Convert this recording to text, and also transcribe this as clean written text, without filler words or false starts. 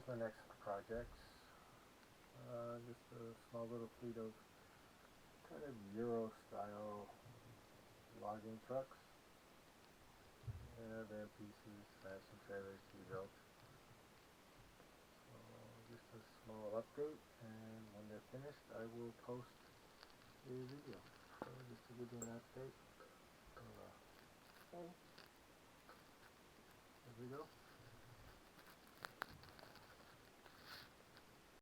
here's my next projects. Just a small little fleet of kind of Euro style logging trucks. Van pieces. I have some trailers to be built. So just a small update, and when they're finished I will post a video. So just to give you an update. So, Okay. there we go.